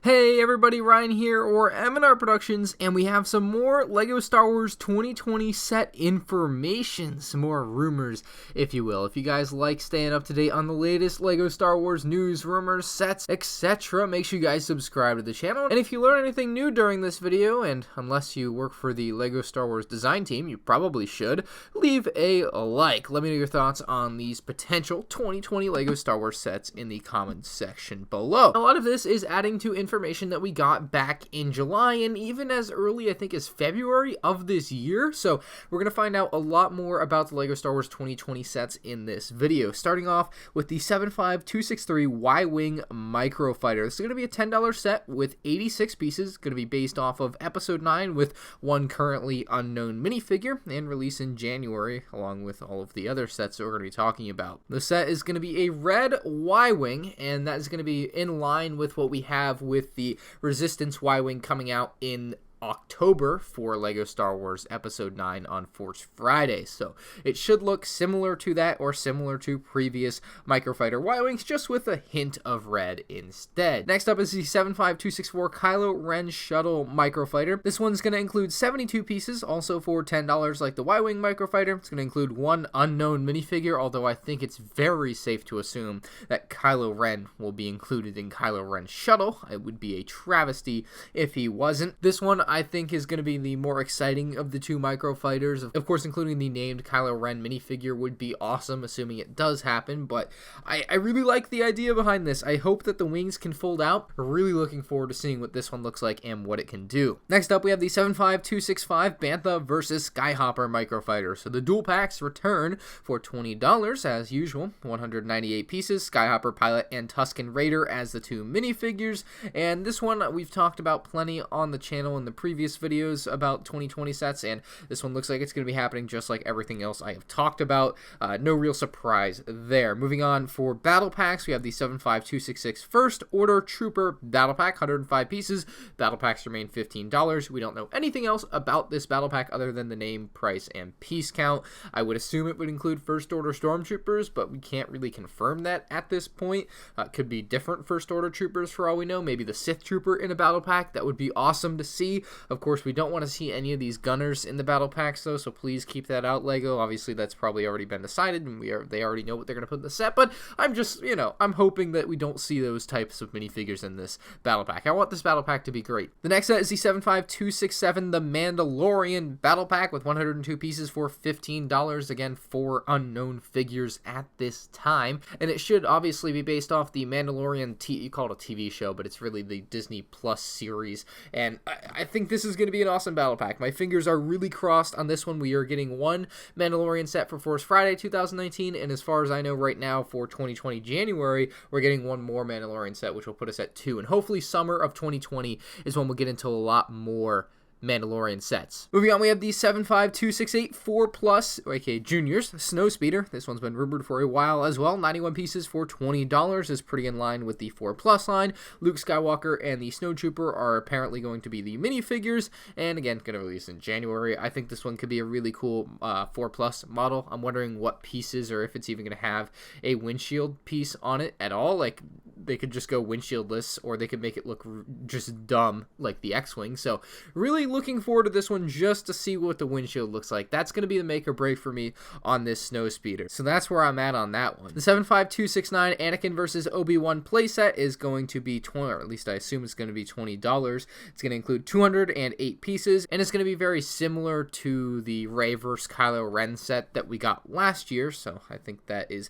Hey everybody, Ryan here, or MandRproductions, and we have some more LEGO Star Wars 2020 set information, some more rumors, if you will. If you guys like staying up to date on the latest LEGO Star Wars news, rumors, sets, etc., make sure you guys subscribe to the channel. And if you learn anything new during this video, and unless you work for the LEGO Star Wars design team, you probably should, leave a like. Let me know your thoughts on these potential 2020 LEGO Star Wars sets in the comments section below. A lot of this is adding to information that we got back in July and even as early, I think, as February of this year. So we're going to find out a lot more about the LEGO Star Wars 2020 sets in this video. Starting off with the 75263 Y-Wing Microfighter. This is going to be a $10 set with 86 pieces. Going to be based off of Episode 9 with one currently unknown minifigure and release in January along with all of the other sets that we're going to be talking about. The set is going to be a red Y-Wing, and that is going to be in line with what we have with the Resistance Y-Wing coming out in October for LEGO Star Wars Episode 9 on Force Friday. So it should look similar to that or similar to previous Microfighter Y-Wings, just with a hint of red instead. Next up is the 75264 Kylo Ren Shuttle Microfighter. This one's going to include 72 pieces, also for $10 like the Y-Wing Microfighter. It's going to include one unknown minifigure, although I think it's very safe to assume that Kylo Ren will be included in Kylo Ren's Shuttle. It would be a travesty if he wasn't. This one I think is going to be the more exciting of the two Microfighters. Of course, including the named Kylo Ren minifigure would be awesome, assuming it does happen, but I really like the idea behind this. I hope that the wings can fold out. We're really looking forward to seeing what this one looks like and what it can do. Next up, we have the 75265 Bantha versus Skyhopper Microfighter. So the dual packs return for $20 as usual. 198 pieces, Skyhopper Pilot and Tusken Raider as the two minifigures, and this one we've talked about plenty on the channel in the previous videos about 2020 sets, and this one looks like it's going to be happening just like everything else I have talked about. No real surprise there. Moving on for battle packs, we have the 75266 First Order Trooper Battle Pack, 105 pieces. Battle packs remain $15. We don't know anything else about this battle pack other than the name, price, and piece count. I would assume it would include First Order Stormtroopers, but we can't really confirm that at this point. Could be different First Order Troopers for all we know. Maybe the Sith Trooper in a battle pack. That would be awesome to see. Of course, we don't want to see any of these gunners in the battle packs, though, so please keep that out, LEGO. Obviously, that's probably already been decided, and they already know what they're going to put in the set, but I'm just, I'm hoping that we don't see those types of minifigures in this battle pack. I want this battle pack to be great. The next set is the 75267, the Mandalorian Battle Pack with 102 pieces for $15. Again, 4 unknown figures at this time, and it should obviously be based off the Mandalorian, you call it a TV show, but it's really the Disney Plus series, and I think this is going to be an awesome battle pack. My fingers are really crossed on this one. We are getting one Mandalorian set for Force Friday 2019, and as far as I know right now for 2020 January, we're getting one more Mandalorian set, which will put us at 2, and hopefully summer of 2020 is when we'll get into a lot more Mandalorian sets. Moving on, we have the 75268 4+ aka Juniors Snowspeeder. This one's been rumored for a while as well. 91 pieces for $20 is pretty in line with the 4+ line. Luke Skywalker and the Snowtrooper are apparently going to be the minifigures, and again, going to release in January. I think this one could be a really cool 4+ model. I'm wondering what pieces, or if it's even going to have a windshield piece on it at all. Like, they could just go windshieldless, or they could make it look just dumb like the X-Wing. So really looking forward to this one just to see what the windshield looks like. That's going to be the make or break for me on this Snowspeeder. So that's where I'm at on that one. The 75269 Anakin versus Obi-Wan playset is going to be $20, or at least I assume it's going to be $20. It's going to include 208 pieces, and it's going to be very similar to the Rey vs. Kylo Ren set that we got last year. So I think that is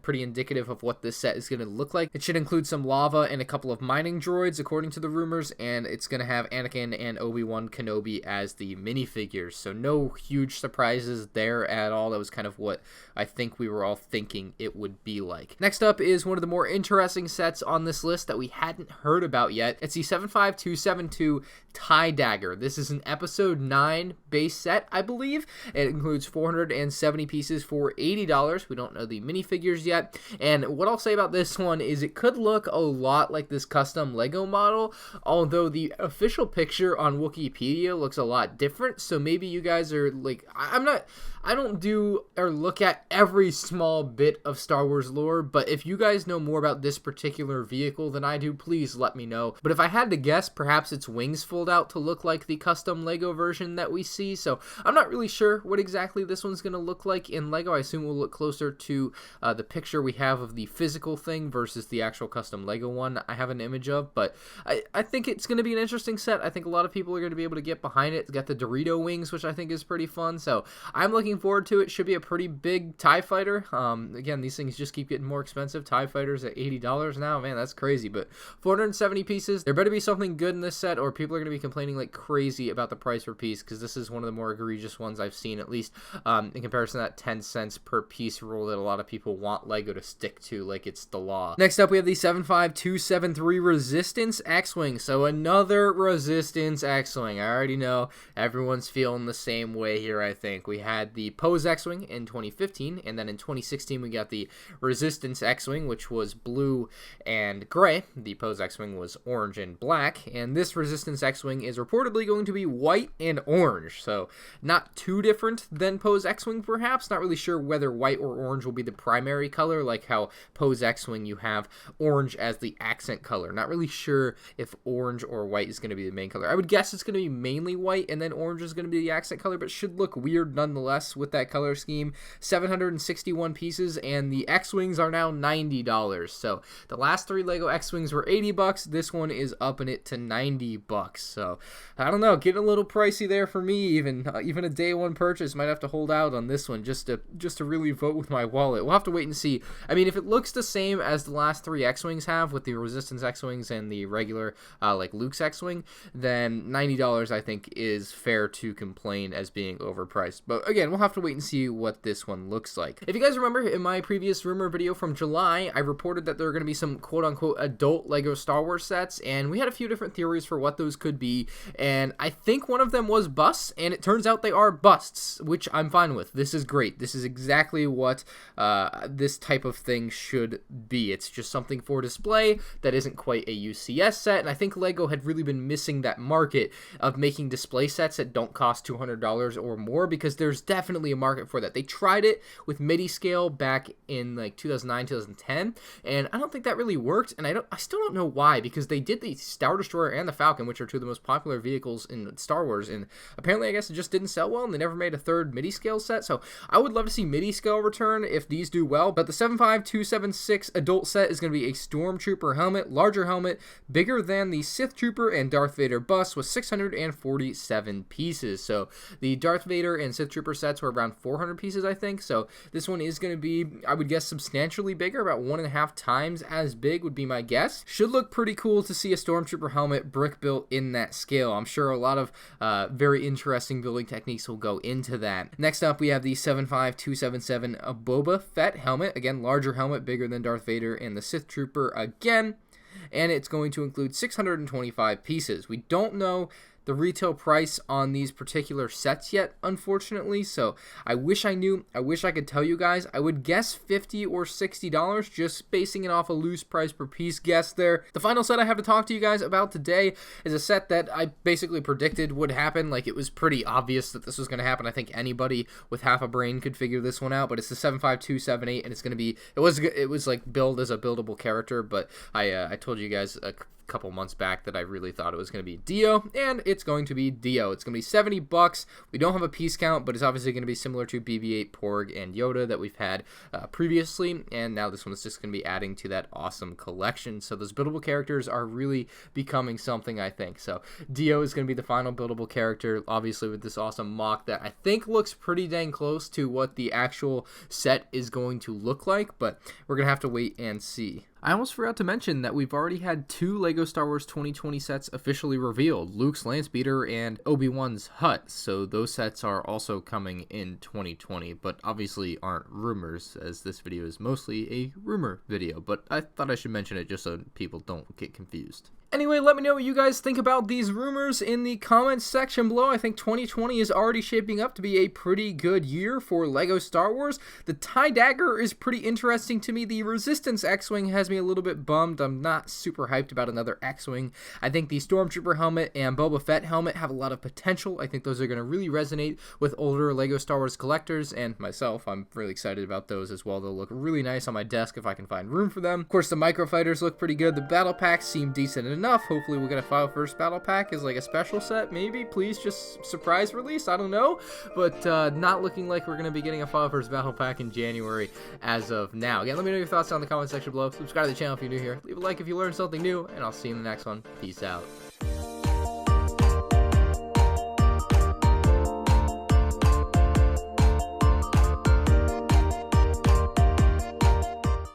pretty indicative of what this set is going to look like. It should include some lava and a couple of mining droids, according to the rumors, and it's going to have Anakin and Obi-Wan Kenobi as the minifigures, so no huge surprises there at all. That was kind of what I think we were all thinking it would be like. Next up is one of the more interesting sets on this list that we hadn't heard about yet. It's the 75272 Tai Dagger. This is an Episode 9 base set, I believe. It includes 470 pieces for $80. We don't know the minifigures yet, and what I'll say about this one is it could look a lot like this custom LEGO model, although the official picture on Wikipedia Wikipedia looks a lot different, so maybe you guys are like, I don't do or look at every small bit of Star Wars lore, but if you guys know more about this particular vehicle than I do, please let me know. But if I had to guess, perhaps its wings fold out to look like the custom Lego version that we see, so I'm not really sure what exactly this one's going to look like in Lego. I assume it will look closer to the picture we have of the physical thing versus the actual custom Lego one I have an image of, but I think it's going to be an interesting set. I think a lot of people are going to be able to get behind it. It's got the Dorito wings, which I think is pretty fun, so I'm looking forward to it. Should be a pretty big TIE fighter. Again, these things just keep getting more expensive. TIE fighters at $80 now, man, that's crazy, but 470 pieces. There better be something good in this set, or people are going to be complaining like crazy about the price per piece, because this is one of the more egregious ones I've seen, at least in comparison to that 10 cents per piece rule that a lot of people want Lego to stick to like it's the law. Next up, we have the 75273 Resistance X-Wing. So another Resistance X-Wing. I already know everyone's feeling the same way here, I think. We had the Pose X-Wing in 2015, and then in 2016 we got the Resistance X-Wing, which was blue and gray. The Pose X-Wing was orange and black, and this Resistance X-Wing is reportedly going to be white and orange, so not too different than Pose X-Wing perhaps. Not really sure whether white or orange will be the primary color, like how Pose X-Wing you have orange as the accent color. Not really sure if orange or white is going to be the main color. I would guess it's going to be mainly white and then orange is going to be the accent color, but should look weird nonetheless with that color scheme. 761 pieces, and the X-Wings are now $90. So the last three Lego X-Wings were $80. This one is upping it to $90. So I don't know, getting a little pricey there for me. Even a day one purchase. Might have to hold out on this one just to really vote with my wallet. We'll have to wait and see. I mean, if it looks the same as the last three X-Wings have, with the Resistance X-Wings and the regular like Luke's X-Wing, then $90 I think is fair to complain as being overpriced. But again, we'll have to wait and see what this one looks like. If you guys remember, in my previous rumor video from July, I reported that there are going to be some quote-unquote adult Lego Star Wars sets, and we had a few different theories for what those could be, and I think one of them was busts, and it turns out they are busts, which I'm fine with. This is great. This is exactly what this type of thing should be. It's just something for display that isn't quite a UCS set, and I think Lego had really been missing that market of making display sets that don't cost $200 or more, because there's definitely a market for that. They tried it with MIDI scale back in like 2009, 2010, and I don't think that really worked, and I still don't know why, because they did the Star Destroyer and the Falcon, which are two of the most popular vehicles in Star Wars, and apparently I guess it just didn't sell well, and they never made a third MIDI scale set. So I would love to see MIDI scale return if these do well. But the 75276 adult set is going to be a Stormtrooper helmet, larger helmet, bigger than the Sith Trooper and Darth Vader bust, with 647 pieces. So the Darth Vader and Sith Trooper sets were around 400 pieces, I think. So this one is going to be, I would guess, substantially bigger, about 1.5 times as big would be my guess. Should look pretty cool to see a Stormtrooper helmet brick built in that scale. I'm sure a lot of very interesting building techniques will go into that. Next up, we have the 75277 Boba Fett helmet. Again, larger helmet, bigger than Darth Vader and the Sith Trooper again. And it's going to include 625 pieces. We don't know the retail price on these particular sets yet, unfortunately, so I wish I knew. I wish I could tell you guys. I would guess $50 or $60, just basing it off a loose price per piece guess there. The final set I have to talk to you guys about today is a set that I basically predicted would happen. Like, it was pretty obvious that this was going to happen. I think anybody with half a brain could figure this one out, but it's the 75278, and it's going to be, it was like billed as a buildable character, but I told you guys a couple months back that I really thought it was going to be Dio, and it's going to be Dio. It's going to be $70. We don't have a piece count, but it's obviously going to be similar to BB-8, Porg, and Yoda that we've had previously, and now this one's just going to be adding to that awesome collection. So those buildable characters are really becoming something, I think. So Dio is going to be the final buildable character, obviously with this awesome mock that I think looks pretty dang close to what the actual set is going to look like, but we're going to have to wait and see. I almost forgot to mention that we've already had 2 LEGO Star Wars 2020 sets officially revealed, Luke's Landspeeder and Obi-Wan's Hut, so those sets are also coming in 2020, but obviously aren't rumors, as this video is mostly a rumor video, but I thought I should mention it just so people don't get confused. Anyway, let me know what you guys think about these rumors in the comments section below. I think 2020 is already shaping up to be a pretty good year for LEGO Star Wars. The Tai Dagger is pretty interesting to me. The Resistance X-Wing has me a little bit bummed. I'm not super hyped about another X-Wing. I think the Stormtrooper Helmet and Boba Fett Helmet have a lot of potential. I think those are going to really resonate with older LEGO Star Wars collectors, and myself. I'm really excited about those as well. They'll look really nice on my desk if I can find room for them. Of course, the Microfighters look pretty good. The battle packs seem decent enough. Hopefully we'll get a File First battle pack as like a special set, maybe. Please, just surprise release, I don't know. But not looking like we're going to be getting a File First battle pack in January as of now. Again, let me know your thoughts down in the comment section below. Subscribe to the channel if you're new here. Leave a like if you learned something new, and I'll see you in the next one. Peace out.